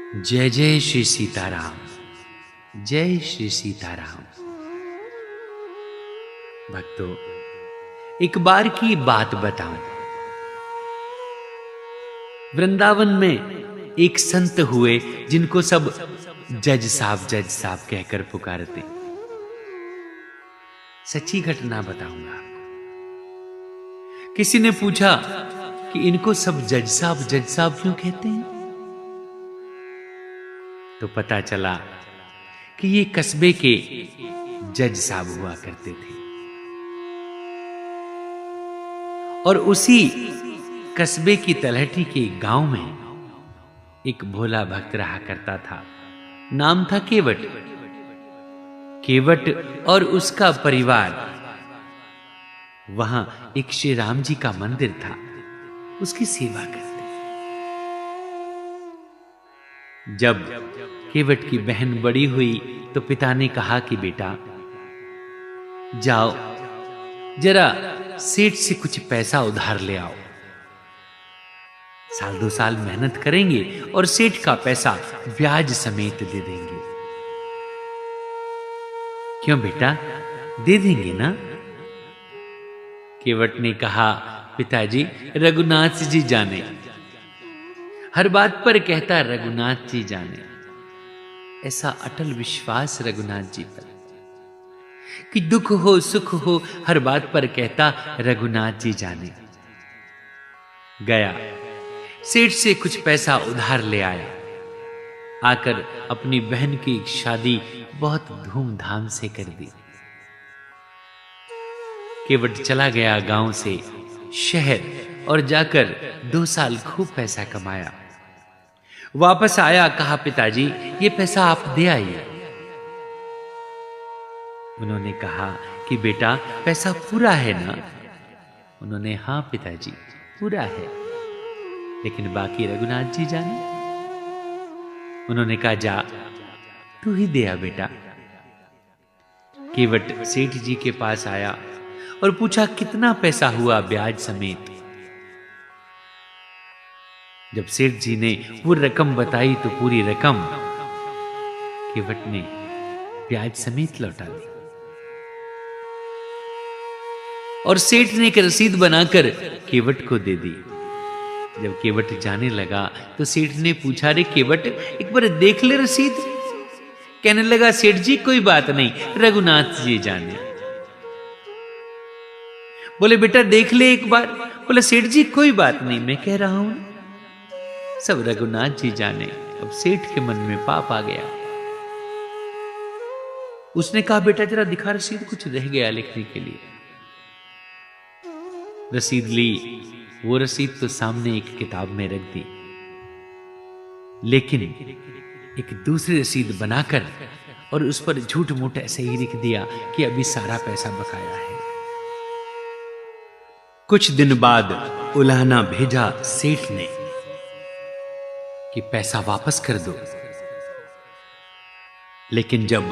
जय जय श्री सीताराम। जय श्री सीताराम। भक्तों, एक बार की बात बताऊं। वृंदावन में एक संत हुए जिनको सब जज साहब कहकर पुकारते। सच्ची घटना बताऊंगा आपको। किसी ने पूछा कि इनको सब जज साहब क्यों कहते हैं, तो पता चला कि ये कस्बे के जज साहब हुआ करते थे और उसी कस्बे की तलहटी के गांव में एक भोला भक्त रहा करता था। नाम था केवट। केवट और उसका परिवार, वहां एक श्री राम जी का मंदिर था, उसकी सेवा करते। जब केवट की बहन बड़ी हुई तो पिता ने कहा कि बेटा जाओ जरा सेठ से कुछ पैसा उधार ले आओ। साल 2 साल मेहनत करेंगे और सेठ का पैसा ब्याज समेत दे देंगे। क्यों बेटा, दे देंगे ना? केवट ने कहा पिताजी, रघुनाथ जी जाने, हर बात पर कहता रघुनाथ जी जाने। ऐसा अटल विश्वास रघुनाथ जी पर कि दुख हो सुख हो हर बात पर कहता रघुनाथ जी जाने। गया, सेठ से कुछ पैसा उधार ले आया। आकर अपनी बहन की शादी बहुत धूमधाम से कर दी। केवट चला गया गांव से शहर और जाकर 2 साल खूब पैसा कमाया। वापस आया, कहा पिताजी ये पैसा आप दे आइए। उन्होंने कहा कि बेटा पैसा पूरा है ना? उन्होंने हाँ पिताजी पूरा है, लेकिन बाकी रघुनाथ जी जाने। उन्होंने कहा जा तू ही दे आ बेटा। केवट सेठ जी के पास आया और पूछा कितना पैसा हुआ ब्याज समेत। जब सेठ जी ने वो रकम बताई तो पूरी रकम केवट ने ब्याज समेत लौटा दी। और सेठ ने एक रसीद बनाकर केवट को दे दी। जब केवट जाने लगा तो सेठ ने पूछा, रे केवट एक बार देख ले रसीद। कहने लगा सेठ जी कोई बात नहीं, रघुनाथ जी जाने। बोले बेटा देख ले एक बार। बोले सेठ जी कोई बात नहीं, मैं कह रहा हूं सब रघुनाथ जी जाने। अब सेठ के मन में पाप आ गया। उसने कहा बेटा जरा दिखा रसीद, कुछ रह गया लिखने के लिए। रसीद ली, वो रसीद तो सामने एक किताब में रख दी, लेकिन एक दूसरी रसीद बनाकर और उस पर झूठ मूठ ऐसे ही लिख दिया कि अभी सारा पैसा बकाया है। कुछ दिन बाद उलाहना भेजा सेठ ने कि पैसा वापस कर दो। लेकिन जब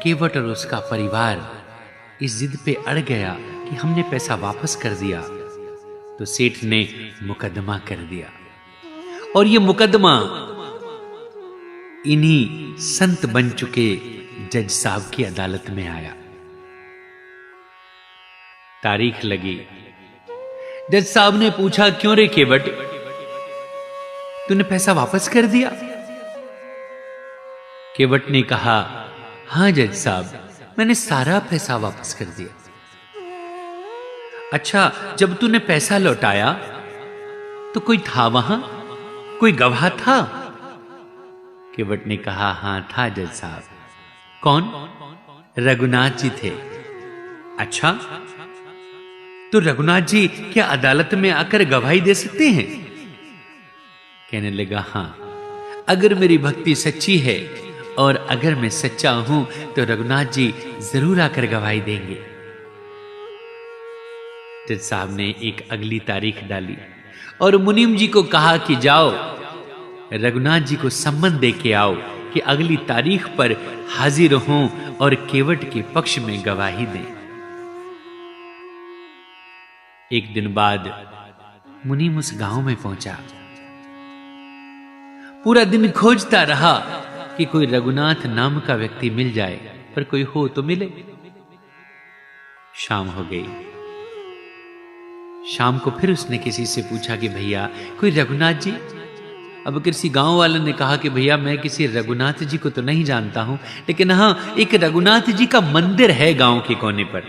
केवट और उसका परिवार इस जिद पे अड़ गया कि हमने पैसा वापस कर दिया, तो सेठ ने मुकदमा कर दिया। और ये मुकदमा इन्हीं संत बन चुके जज साहब की अदालत में आया। तारीख लगी। जज साहब ने पूछा क्यों रे केवट, तूने पैसा वापस कर दिया? केवट ने कहा हां जज साहब, मैंने सारा पैसा वापस कर दिया। अच्छा, जब तूने पैसा लौटाया तो कोई था वहां, कोई गवाह था? केवट ने कहा हां था जज साहब। कौन? रघुनाथ जी थे। अच्छा, तो रघुनाथ जी क्या अदालत में आकर गवाही दे सकते हैं? कहने लगा हां, अगर मेरी भक्ति सच्ची है और अगर मैं सच्चा हूं तो रघुनाथ जी जरूर आकर गवाही देंगे। जज साहब ने एक अगली तारीख डाली और मुनीम जी को कहा कि जाओ रघुनाथ जी को सम्मन दे के आओ कि अगली तारीख पर हाजिर हों और केवट के पक्ष में गवाही दें। एक दिन बाद मुनीम उस गांव में पहुंचा। पूरा दिन खोजता रहा कि कोई रघुनाथ नाम का व्यक्ति मिल जाए, पर कोई हो तो मिले। शाम हो गई। शाम को फिर उसने किसी से पूछा कि भैया कोई रघुनाथ जी। अब किसी गांव वाले ने कहा कि भैया मैं किसी रघुनाथ जी को तो नहीं जानता हूं, लेकिन हां एक रघुनाथ जी का मंदिर है गांव के कोने पर।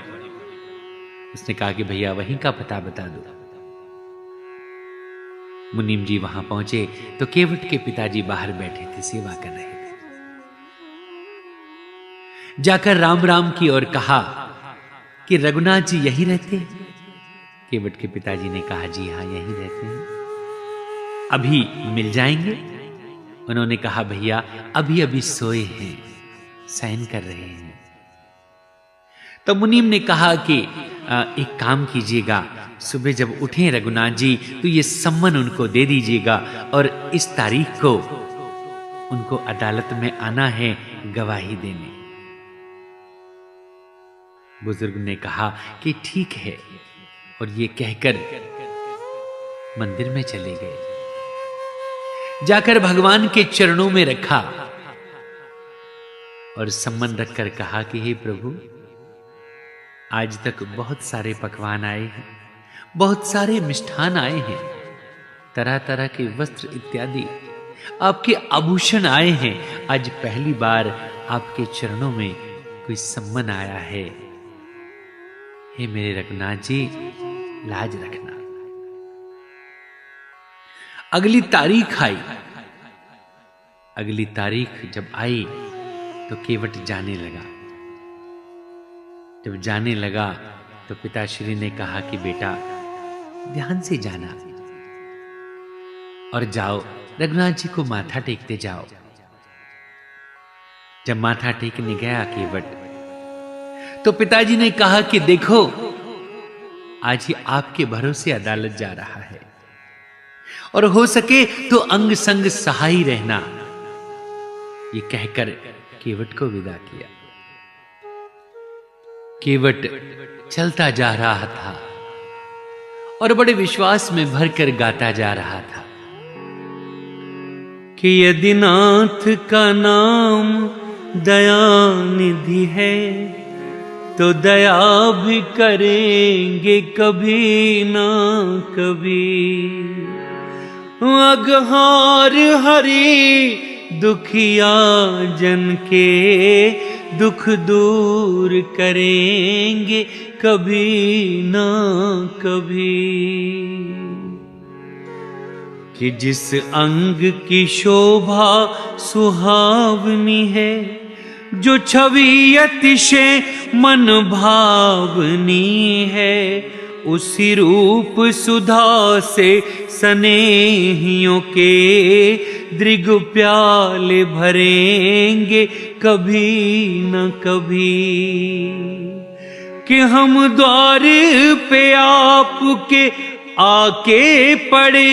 उसने कहा कि भैया वहीं का पता बता दो। मुनीम जी वहां पहुंचे तो केवट के पिताजी बाहर बैठे थे, सेवा कर रहे थे। जाकर राम राम की और कहा कि रघुनाथ जी यहीं रहते हैं? केवट के पिताजी ने कहा जी हां यहीं रहते हैं। अभी मिल जाएंगे? उन्होंने कहा भैया अभी अभी सोए हैं, शयन कर रहे हैं। तो मुनीम ने कहा कि एक काम कीजिएगा, सुबह जब उठें रघुनाथ जी तो ये सम्मन उनको दे दीजिएगा और इस तारीख को उनको अदालत में आना है गवाही देने। बुजुर्ग ने कहा कि ठीक है, और ये कहकर मंदिर में चले गए। जाकर भगवान के चरणों में रखा और सम्मन रखकर कहा कि हे प्रभु, आज तक बहुत सारे पकवान आए हैं, बहुत सारे मिष्ठान आए हैं, तरह तरह के वस्त्र इत्यादि आपके आभूषण आए हैं। आज पहली बार आपके चरणों में कोई सम्मन आया है। हे मेरे रघुनाथ जी, लाज रखना। अगली तारीख आई। अगली तारीख जब आई तो केवट जाने लगा। जब जाने लगा तो पिताश्री ने कहा कि बेटा ध्यान से जाना और जाओ, रघुनाथ जी को माथा टेकते जाओ। जब माथा टेकने गया केवट तो पिताजी ने कहा कि देखो आज ही आपके भरोसे अदालत जा रहा है, और हो सके तो अंग संग सहाय रहना। ये कहकर केवट को विदा किया। केवट चलता जा रहा था और बड़े विश्वास में भरकर गाता जा रहा था कि यदि नाथ का नाम दयानिधि है तो दया भी करेंगे कभी ना कभी। अगहार हरि दुखिया जन के दुख दूर करेंगे कभी ना कभी। कि जिस अंग की शोभा सुहावनी है, जो छवि अतिशय मन भावनी है, उसी रूप सुधा से स्नेहियों के दृग प्याले भरेंगे कभी न कभी। कि हम द्वार पे आपके आके पड़े,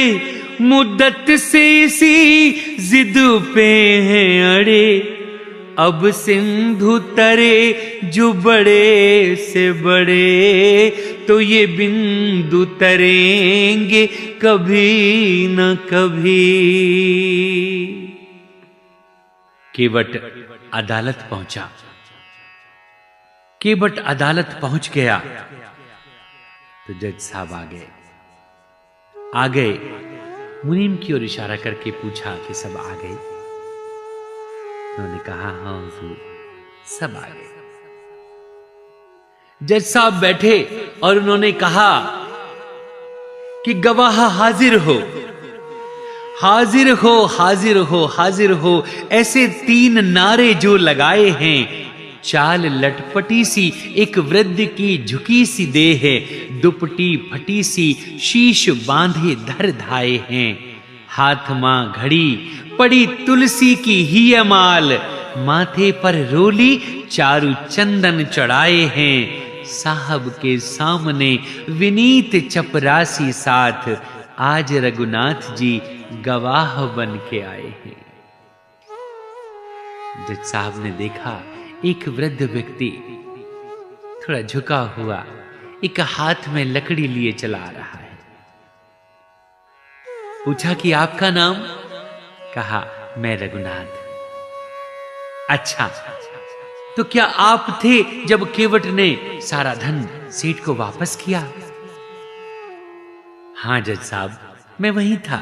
मुद्दत से इसी जिद पे हैं अड़े। अब सिंधु तरे जो बड़े से बड़े, तो ये बिंदु तरेंगे कभी न कभी। केवट अदालत पहुंचा। केवट अदालत पहुंच गया तो जज साहब आ गए। मुनीम की ओर इशारा करके पूछा कि सब आ गए? उन्होंने कहा हाँ हुजूर, सब आ गए। जज साहब बैठे और उन्होंने कहा कि गवाह हाजिर हो, हाजिर हो, हाजिर हो, हाजिर हो। ऐसे 3 नारे जो लगाए हैं, चाल लटपटी सी एक वृद्ध की झुकी सी देह है, दुपटी फटी सी शीश बांधे धर धाए हैं। हाथ मां घड़ी पड़ी तुलसी की ही माल, माथे पर रोली चारु चंदन चढ़ाए हैं। साहब के सामने विनीत चपरासी साथ, आज रघुनाथ जी गवाह बन के आए हैं। जज साहब ने देखा एक वृद्ध व्यक्ति थोड़ा झुका हुआ एक हाथ में लकड़ी लिए चला रहा है। पूछा कि आपका नाम? कहा, मैं रघुनाथ। अच्छा, तो क्या आप थे जब केवट ने सारा धन सेठ को वापस किया? हां जज साहब, मैं वही था।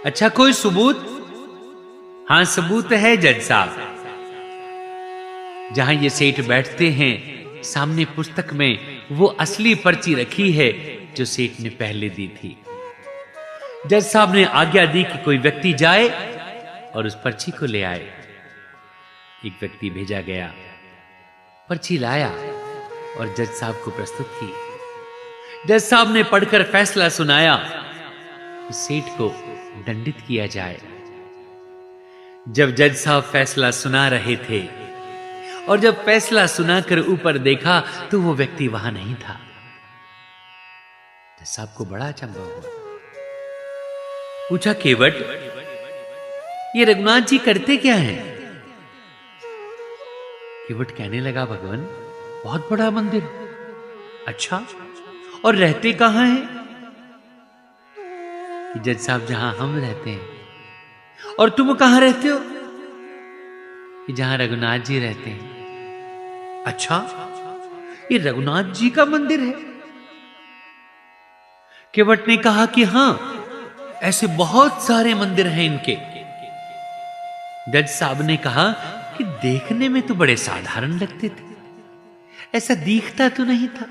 अच्छा, कोई सबूत? हां, सबूत है जज साहब। जहां ये सेठ बैठते हैं, सामने पुस्तक में वो असली पर्ची रखी है जो सेठ ने पहले दी थी। जज साहब ने आज्ञा दी कि कोई व्यक्ति जाए और उस पर्ची को ले आए। एक व्यक्ति भेजा गया, पर्ची लाया और जज साहब को प्रस्तुत की। जज साहब ने पढ़कर फैसला सुनाया कि सेठ को दंडित किया जाए। जब जज साहब फैसला सुना रहे थे और जब फैसला सुनाकर ऊपर देखा तो वो व्यक्ति वहां नहीं था। जज साहब को बड़ा अचंभा हुआ। पूछा, केवट, ये रघुनाथ जी करते क्या हैं? केवट कहने लगा, भगवान, बहुत बड़ा मंदिर। अच्छा, और रहते कहां हैं? जज साहब, जहां हम रहते हैं। और तुम कहां रहते हो? जहां रघुनाथ जी रहते हैं। अच्छा, ये रघुनाथ जी का मंदिर है? केवट ने कहा कि हां, ऐसे बहुत सारे मंदिर हैं इनके। जज साहब ने कहा कि देखने में तो बड़े साधारण लगते थे, ऐसा दिखता तो नहीं था।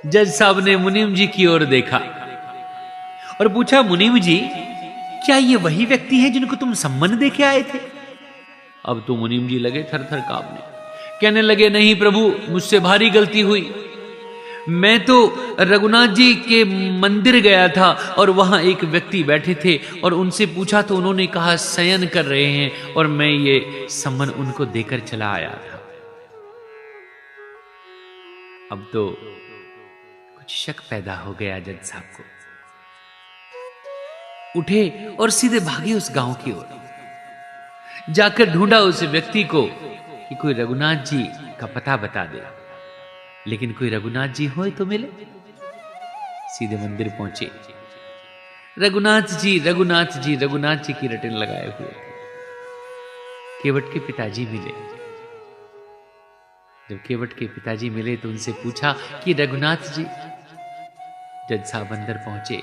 जज साहब ने मुनीम जी की ओर देखा और पूछा, मुनीम जी, क्या ये वही व्यक्ति हैं जिनको तुम सम्मन दे के आए थे? अब तो मुनीम जी लगे थर थर कांपने। कहने लगे, नहीं प्रभु, मुझसे भारी गलती हुई। मैं तो रघुनाथ जी के मंदिर गया था और वहां एक व्यक्ति बैठे थे और उनसे पूछा तो उन्होंने कहा शयन कर रहे हैं और मैं ये सम्मन उनको देकर चला आया था। अब तो कुछ शक पैदा हो गया जज साहब को। उठे और सीधे भागे उस गांव की ओर। जाकर ढूंढा उस व्यक्ति को कि कोई रघुनाथ जी का पता बता दे, लेकिन कोई रघुनाथ जी हो तो मिले। सीधे मंदिर पहुंचे। रघुनाथ जी, रघुनाथ जी, रघुनाथ जी की रटन लगाए हुए थे। केवट के पिताजी मिले। जब केवट के पिताजी मिले तो उनसे पूछा कि रघुनाथ जी। जज साहब अंदर पहुंचे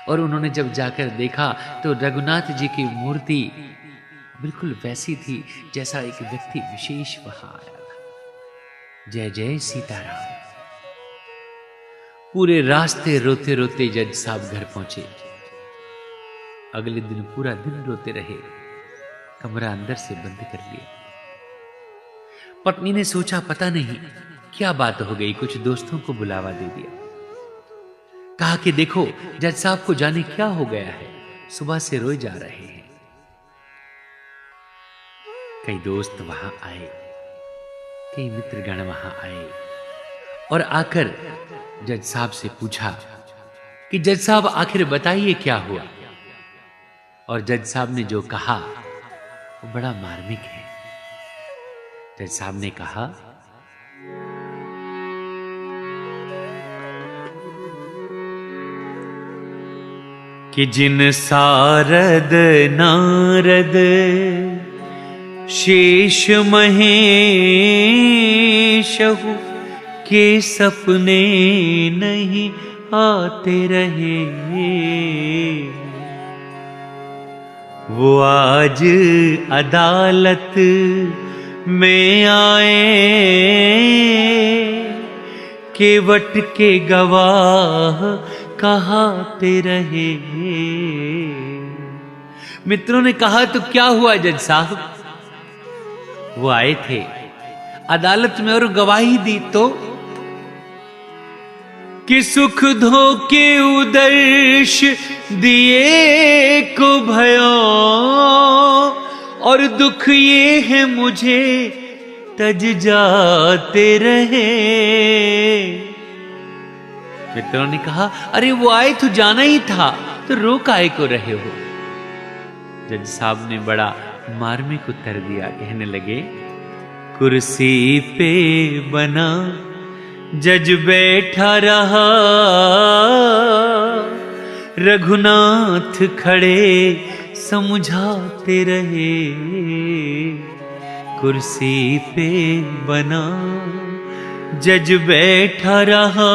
और उन्होंने जब जाकर देखा तो रघुनाथ जी की मूर्ति बिल्कुल वैसी थी जैसा एक व्यक्ति विशेष वहां आया था। जय जय सीताराम। पूरे रास्ते रोते रोते जज साहब घर पहुंचे। अगले दिन पूरा दिन रोते रहे, कमरा अंदर से बंद कर लिया। पत्नी ने सोचा पता नहीं क्या बात हो गई, कुछ दोस्तों को बुलावा दे दिया। कहा कि देखो जज साहब को जाने क्या हो गया है, सुबह से रोए जा रहे हैं। कई दोस्त वहां आए, कई मित्रगण वहां आए और आकर जज साहब से पूछा कि जज साहब आखिर बताइए क्या हुआ। और जज साहब ने जो कहा वो बड़ा मार्मिक है। जज साहब ने कहा, कि जिन सारद नारद शेष महेशहु के सपने नहीं आते रहे, वो आज अदालत में आए, केवट के गवाह कहाते रहे। मित्रों ने कहा तो क्या हुआ जज साहब? वो आए थे अदालत में और गवाही दी तो कि सुख धोखे उदर्श दिए को भयो और दुख ये है मुझे तज जाते रहे। मित्रों ने कहा, अरे वो आए तो जाना ही था, तो रो काहे को रहे हो? जज साहब ने बड़ा मार्मिक उत्तर दिया। कहने लगे, कुर्सी पे बना जज बैठा रहा, रघुनाथ खड़े समझाते रहे, कुर्सी पे बना जज बैठा रहा,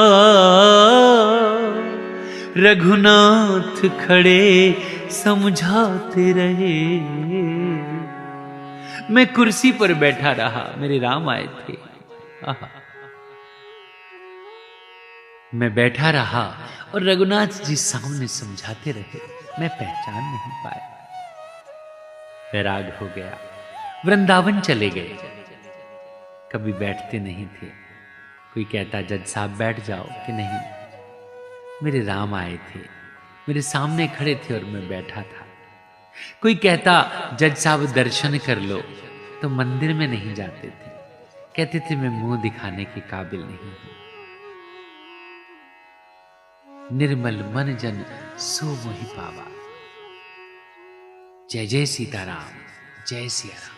रघुनाथ खड़े समझाते रहे। मैं कुर्सी पर बैठा रहा, मेरे राम आए थे। आहा। मैं बैठा रहा और रघुनाथ जी सामने समझाते रहे, मैं पहचान नहीं पाया। वैराग हो गया, वृंदावन चले गए। कभी बैठते नहीं थे। कोई कहता जज साहब बैठ जाओ, कि नहीं, मेरे राम आए थे, मेरे सामने खड़े थे और मैं बैठा था। कोई कहता जज साहब दर्शन कर लो, तो मंदिर में नहीं जाते थे, कहते थे मैं मुंह दिखाने के काबिल नहीं हूं। निर्मल मन जन सो मोहि पावा। जय जय सीताराम, जय सिया राम।